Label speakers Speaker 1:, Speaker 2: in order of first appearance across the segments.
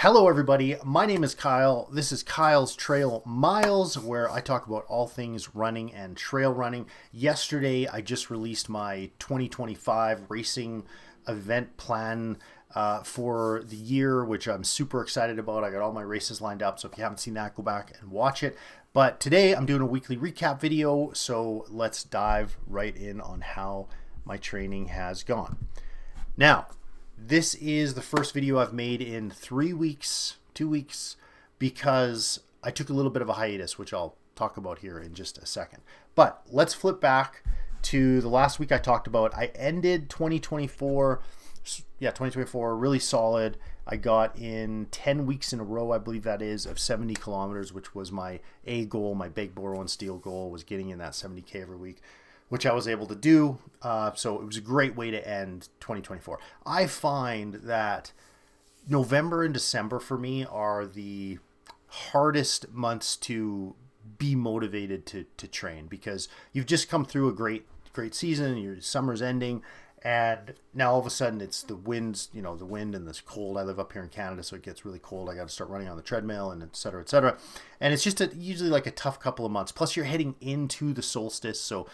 Speaker 1: Hello, everybody. My name is Kyle. This is Kyle's Trail Miles, where I talk about all things running and trail running. Yesterday, I just released my 2025 racing event plan for the year, which I'm super excited about. I got all my races lined up, so if you haven't seen that, go back and watch it. But today, I'm doing a weekly recap video, so let's dive right in on how my training has gone. Now, this is the first video I've made in 3 weeks, 2 weeks, because I took a little bit of a hiatus, which I'll talk about here in just a second. But let's flip back to the last week I talked about. I ended 2024, 2024, really solid. I got in 10 weeks in a row, I believe that is, of 70 kilometers, which was my A goal, my big Boron Steel goal, was getting in that 70K every week, which I was able to do. So it was a great way to end 2024. I find that November and December for me are the hardest months to be motivated to train, because you've just come through a great season, your summer's ending, and now all of a sudden it's the winds, the wind and this cold. I live up here in Canada, so it gets really cold. I got to start running on the treadmill and et cetera, et cetera. And it's just usually like a tough couple of months. Plus you're heading into the solstice, so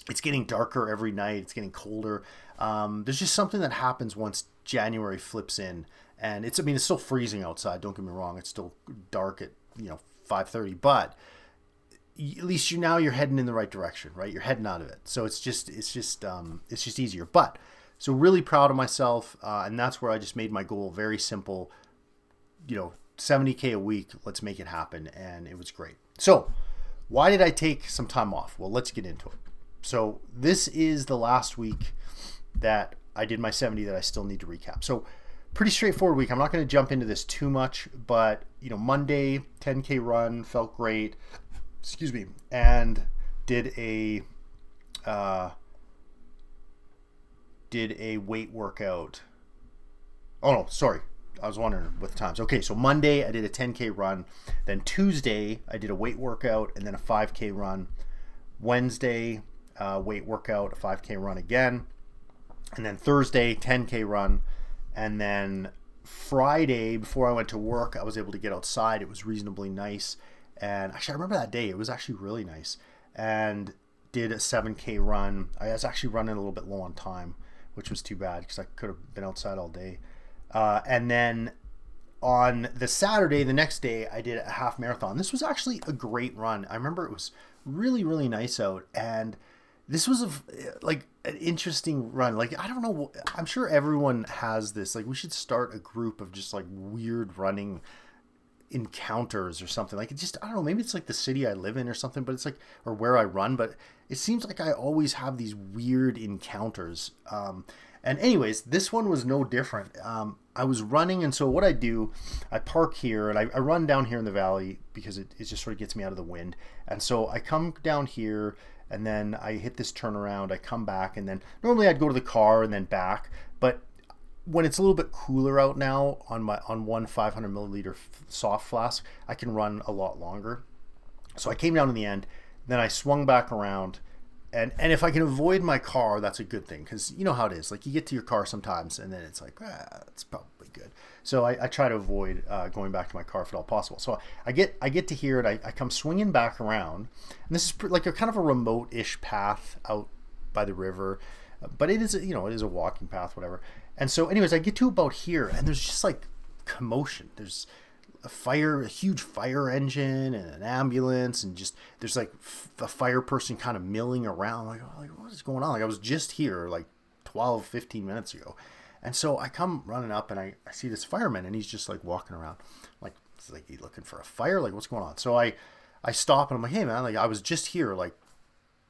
Speaker 1: it's getting darker every night. It's getting colder. There's just something that happens once January flips in, and it's still freezing outside. Don't get me wrong. It's still dark at 5:30, but at least you're heading in the right direction, right? You're heading out of it, so it's just easier. But so really proud of myself, and that's where I just made my goal very simple. 70K a week. Let's make it happen, and it was great. So why did I take some time off? Well, let's get into it. So this is the last week that I did my 70 that I still need to recap. So pretty straightforward week. I'm not going to jump into this too much, but Monday 10K run, felt great. Excuse me, and did a weight workout. Oh no, sorry. I was wondering with the times. Okay, so Monday I did a 10K run. Then Tuesday I did a weight workout and then a 5K run. Wednesday weight workout, a 5K run again, and then Thursday 10K run, and then Friday before I went to work I was able to get outside. It was reasonably nice, and actually I remember that day. It was actually really nice, and did a 7K run. I was actually running a little bit low on time, which was too bad because I could have been outside all day. And then on the Saturday, the next day, I did a half marathon. This was actually a great run. I remember it was really, really nice out, and this was an interesting run. I don't know, I'm sure everyone has this. We should start a group of just weird running encounters or something. I don't know, maybe it's the city I live in or something, but it's or where I run, but it seems like I always have these weird encounters. And anyways, this one was no different. I was running, and so what I do, I park here, and I run down here in the valley because it just sort of gets me out of the wind. And so I come down here, and then I hit this turnaround, I come back, and then normally I'd go to the car and then back, but when it's a little bit cooler out now on one 500 milliliter soft flask, I can run a lot longer. So I came down in the end, then I swung back around, and if I can avoid my car, that's a good thing, because you know how it is. You get to your car sometimes, and then it's it's probably good. So I try to avoid going back to my car if at all possible. So I get to here, and I come swinging back around, and this is a kind of a remote-ish path out by the river, but it is it is a walking path, whatever. And so, anyways, I get to about here, and there's just commotion. There's a huge fire engine and an ambulance, and just there's a fire person kind of milling around. What is going on? I was just here 12, 15 minutes ago. And so I come running up, and I see this fireman, and he's just walking around it's he looking for a fire, what's going on? So I stop, and I'm like, hey man, I was just here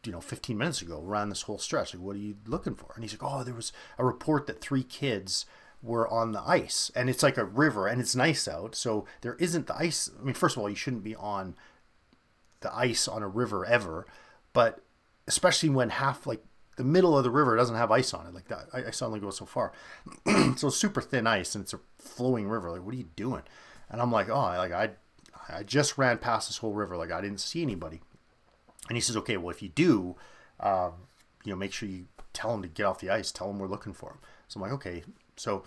Speaker 1: 15 minutes ago, ran this whole stretch. What are you looking for? And he's like, oh, there was a report that 3 kids were on the ice, and it's a river, and it's nice out, so there isn't the ice. First of all, you shouldn't be on the ice on a river ever, but especially when the middle of the river doesn't have ice on it like that. I suddenly go so far. So super thin ice, and it's a flowing river. What are you doing? And I'm like, oh, I just ran past this whole river. I didn't see anybody. And he says, okay, well, if you do, make sure you tell him to get off the ice. Tell him we're looking for him. So I'm like, okay. So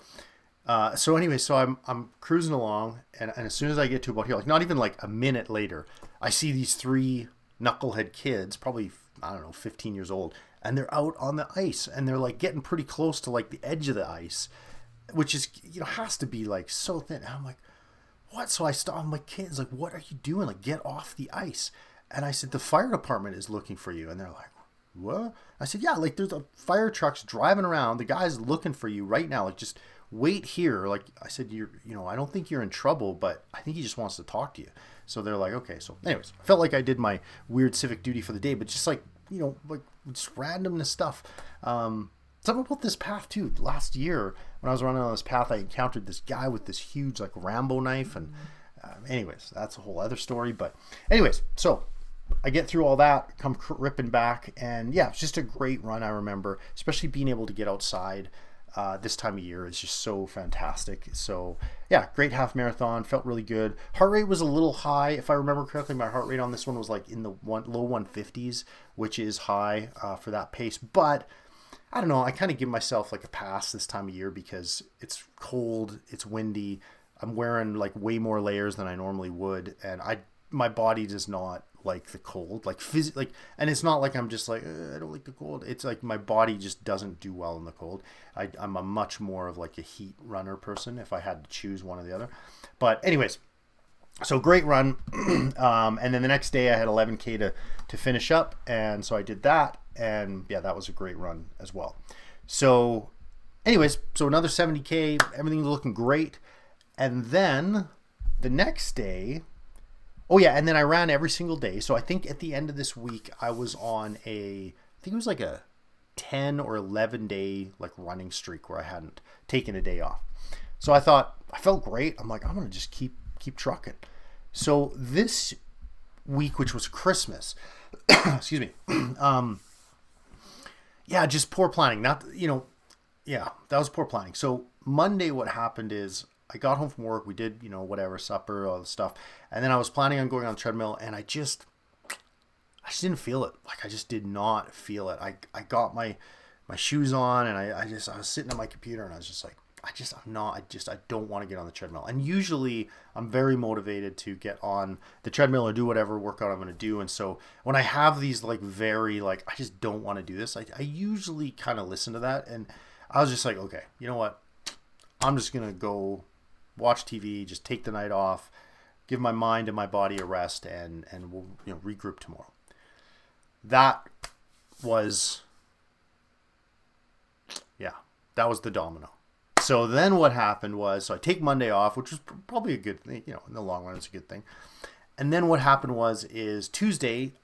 Speaker 1: So anyway, so I'm cruising along, and as soon as I get to about here, like not even like a minute later, I see these three knucklehead kids, probably I don't know, 15 years old, and they're out on the ice, and they're like getting pretty close to like the edge of the ice, which is has to be like so thin. And I'm like, what? So I stop. I'm like, kids, like, what are you doing? Like, get off the ice. And I said, the fire department is looking for you. And they're like, what? I said, yeah, like there's a fire trucks driving around. The guy's looking for you right now. Like, just wait here. Like I said, I don't think you're in trouble, but I think he just wants to talk to you. So they're like, okay. So anyways, I felt like I did my weird civic duty for the day, but just like, like just randomness stuff. Something about this path too. Last year when I was running on this path, I encountered this guy with this huge like Rambo knife, and anyways, that's a whole other story. But anyways, so I get through all that, come ripping back, and yeah, it's just a great run. I remember, especially being able to get outside this time of year is just so fantastic. So yeah, great half marathon, felt really good. Heart rate was a little high, if I remember correctly. My heart rate on this one was like in the low 150s, which is high for that pace, but I don't know. I kind of give myself like a pass this time of year because it's cold, it's windy. I'm wearing like way more layers than I normally would, and my body does not like the cold, and it's not like I'm just like I don't like the cold. It's like my body just doesn't do well in the cold. I'm a much more of like a heat runner person if I had to choose one or the other. But anyways, so great run, and then the next day I had 11K to finish up, and so I did that, and yeah, that was a great run as well. So anyways, so another 70K, everything's looking great, and then the next day, oh yeah, and then I ran every single day. So I think at the end of this week I was on I think it was like a 10 or 11 day like running streak where I hadn't taken a day off. So I thought I felt great. I'm like, I'm gonna just keep trucking. So this week, which was Christmas, excuse me, yeah, just poor planning. Not, yeah, that was poor planning. So Monday, what happened is I got home from work. We did, whatever, supper, all the stuff. And then I was planning on going on the treadmill, and I just didn't feel it. Like, I just did not feel it. I got my shoes on, and I was sitting at my computer, and I was just like, I don't want to get on the treadmill. And usually I'm very motivated to get on the treadmill or do whatever workout I'm going to do. And so when I have these like very like, I just don't want to do this, I usually kind of listen to that. And I was just like, okay, you know what? I'm just going to go watch TV, just take the night off, give my mind and my body a rest, and we'll regroup tomorrow. That was the domino. So then what happened was, so I take Monday off, which was probably a good thing, in the long run, it's a good thing. And then what happened is Tuesday,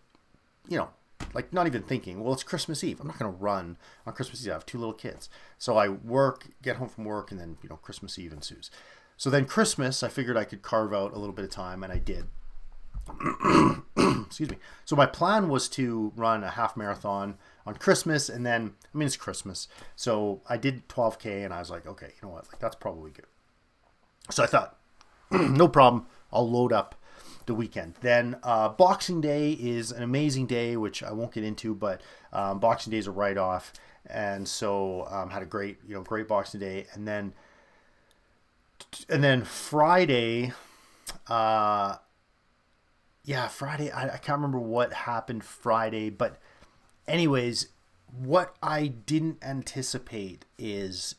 Speaker 1: like not even thinking, well, it's Christmas Eve. I'm not going to run on Christmas Eve. I have two little kids. So I get home from work, and then, Christmas Eve ensues. So then Christmas, I figured I could carve out a little bit of time, and I did. Excuse me. So my plan was to run a half marathon on Christmas, and then, it's Christmas. So I did 12K, and I was like, okay, you know what? Like, that's probably good. So I thought, no problem. I'll load up the weekend. Then Boxing Day is an amazing day, which I won't get into, but Boxing Day is a write-off. And so had a great Boxing Day. And then Friday, Friday, I can't remember what happened Friday, but anyways, what I didn't anticipate is,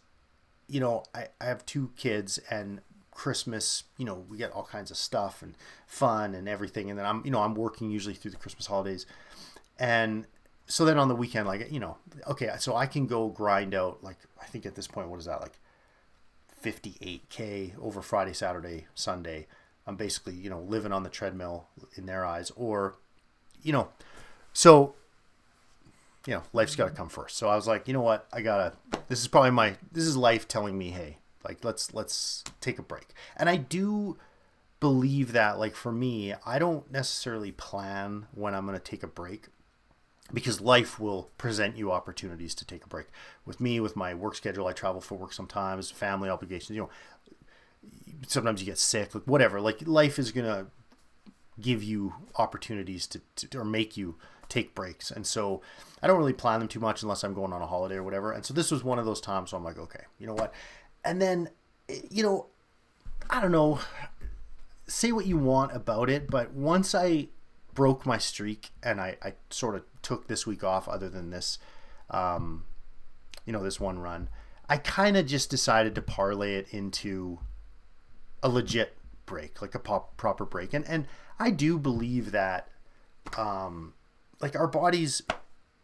Speaker 1: I have two kids, and Christmas, we get all kinds of stuff and fun and everything. And then I'm working usually through the Christmas holidays. And so then on the weekend, like, okay, so I can go grind out, like, I think at this point, what is that, like 58K over Friday, Saturday, Sunday. I'm basically, living on the treadmill in their eyes, or, so, life's got to come first. So I was like, you know what? This is life telling me, hey, like, let's take a break. And I do believe that, like, for me, I don't necessarily plan when I'm going to take a break, because life will present you opportunities to take a break. With me, with my work schedule, I travel for work sometimes, family obligations, sometimes you get sick, like whatever, like life is going to give you opportunities to or make you take breaks. And so I don't really plan them too much unless I'm going on a holiday or whatever. And so this was one of those times. So I'm like, okay, you know what? And then you know, I don't know, say what you want about it, but once I broke my streak and I sort of took this week off, other than this, this one run, I kind of just decided to parlay it into a legit break, like a proper break. And I do believe that, like our bodies,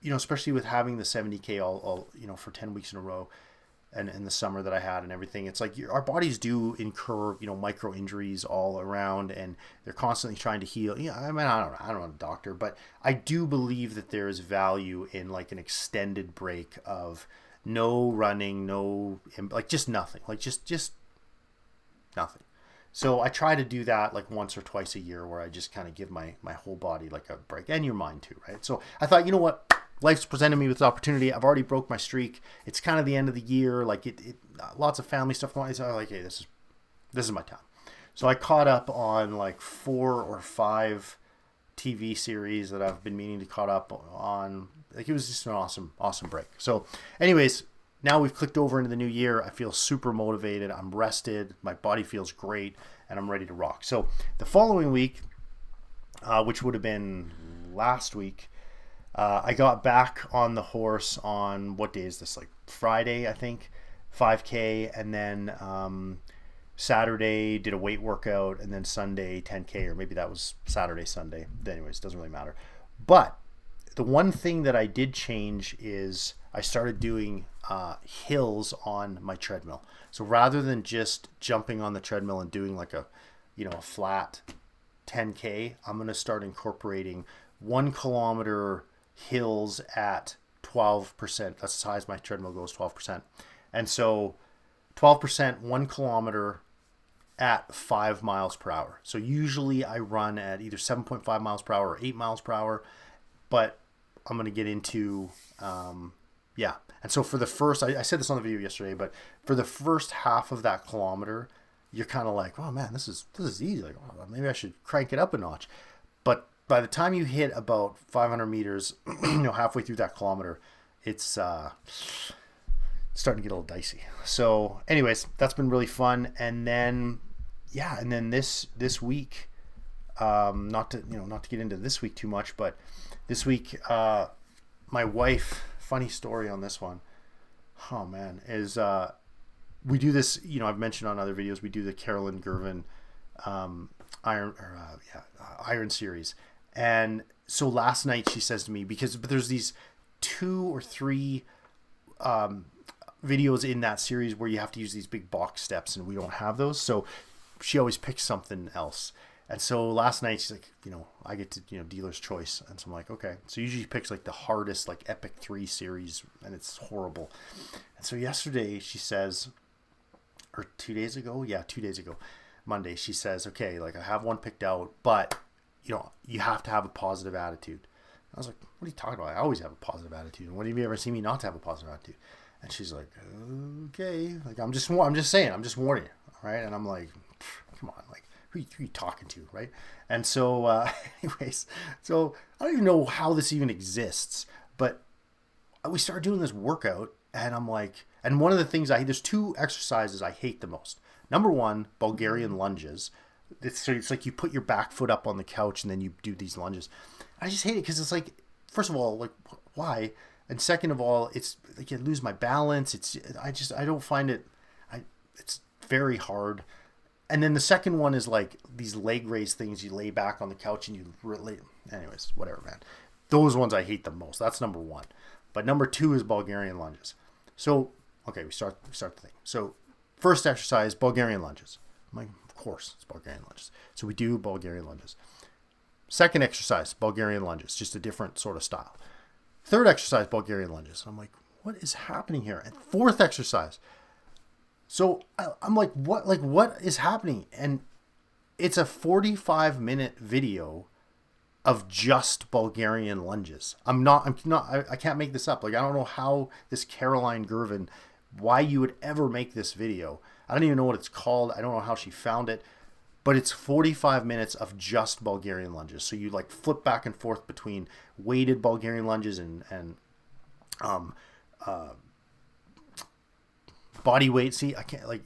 Speaker 1: especially with having the 70K all for 10 weeks in a row, and in the summer that I had and everything, it's like our bodies do incur, micro injuries all around, and they're constantly trying to heal. I mean, I don't know. I'm not a doctor, but I do believe that there is value in like an extended break of no running, like just nothing, like just nothing. So I try to do that like once or twice a year, where I just kind of give my whole body like a break, and your mind too, right? So I thought, you know what? Life's presented me with this opportunity. I've already broke my streak. It's kind of the end of the year. Like it lots of family stuff going on. So I'm like, hey, this is my time. So I caught up on like 4 or 5 TV series that I've been meaning to caught up on. Like it was just an awesome break. So anyways, now we've clicked over into the new year. I feel super motivated. I'm rested. My body feels great, and I'm ready to rock. So the following week, which would have been last week, I got back on the horse on, what day is this? Like Friday, I think, 5K, and then Saturday did a weight workout, and then Sunday 10K, or maybe that was Saturday, Sunday. Anyways, doesn't really matter. But the one thing that I did change is I started doing hills on my treadmill. So rather than just jumping on the treadmill and doing like a flat 10K, I'm going to start incorporating 1 kilometer hills at 12%. That's as high as my treadmill goes, 12%. And so 12%, 1 kilometer at 5 miles per hour. So usually I run at either 7.5 miles per hour or 8 miles per hour, but I'm going to get into, And so for the first, I said this on the video yesterday, but for the first half of that kilometer, you're kind of like, oh man, this is easy. Like, oh, maybe I should crank it up a notch. But by the time you hit about 500 meters, halfway through that kilometer, it's starting to get a little dicey. So anyways, that's been really fun. And then, this week, not to get into this week too much, but this week, my wife, funny story on this one. Oh man, is we do this, I've mentioned on other videos, we do the Carolyn Girvan Iron series. And so last night she says to me, but there's these 2 or 3 videos in that series where you have to use these big box steps, and we don't have those. So she always picks something else. And so last night she's like, I get to, dealer's choice. And so I'm like, okay. So usually she picks like the hardest, like Epic 3 series, and it's horrible. And so yesterday she says, or 2 days ago? Yeah, 2 days ago, Monday, she says, okay, like I have one picked out, but you have to have a positive attitude. I was like, what are you talking about? I always have a positive attitude. And when have you ever seen me not to have a positive attitude? And she's like, okay. Like, I'm just saying, I'm just warning you. All right. And I'm like, come on, like, who are you talking to, right? And so, anyways, so I don't even know how this even exists, but we started doing this workout, and I'm like, and one of the things there's 2 exercises I hate the most. Number 1, Bulgarian lunges. It's like you put your back foot up on the couch and then you do these lunges. I just hate it because it's like, first of all, like, why? And second of all, it's like I lose my balance. I don't find it. It's very hard. And then the second one is like these leg raise things. You lay back on the couch and you relate. Anyways, whatever, man. Those ones I hate the most. That's number 1. But number 2 is Bulgarian lunges. So, okay, we start the thing. So first exercise, Bulgarian lunges. I'm like, of course, it's Bulgarian lunges. So we do Bulgarian lunges. Second exercise, Bulgarian lunges, just a different sort of style. Third exercise, Bulgarian lunges. I'm like, what is happening here? And fourth exercise. So I'm like, what is happening? And it's a 45-minute video of just Bulgarian lunges. I can't make this up. Like, I don't know how this Caroline Girvan, why you would ever make this video. I don't even know what it's called. I don't know how she found it, but it's 45 minutes of just Bulgarian lunges. So you like flip back and forth between weighted Bulgarian lunges and body weight. See, I can't, like,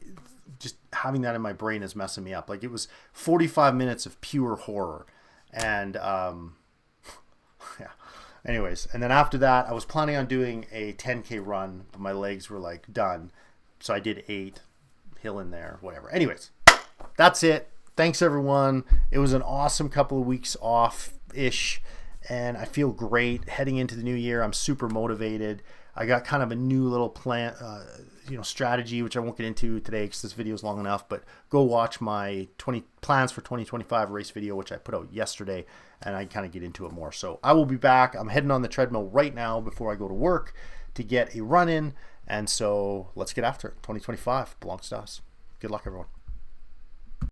Speaker 1: just having that in my brain is messing me up. Like it was 45 minutes of pure horror. And yeah. Anyways, and then after that, I was planning on doing a 10K run, but my legs were like done. So I did 8, hill in there, whatever. Anyways, that's it. Thanks everyone. It was an awesome couple of weeks off-ish, and I feel great heading into the new year. I'm super motivated. I got kind of a new little plan, strategy, which I won't get into today because this video is long enough, but go watch my plans for 2025 race video, which I put out yesterday, and I kind of get into it more. So I will be back. I'm heading on the treadmill right now before I go to work to get a run in, and so let's get after it. 2025 belongs to us. Good luck, everyone.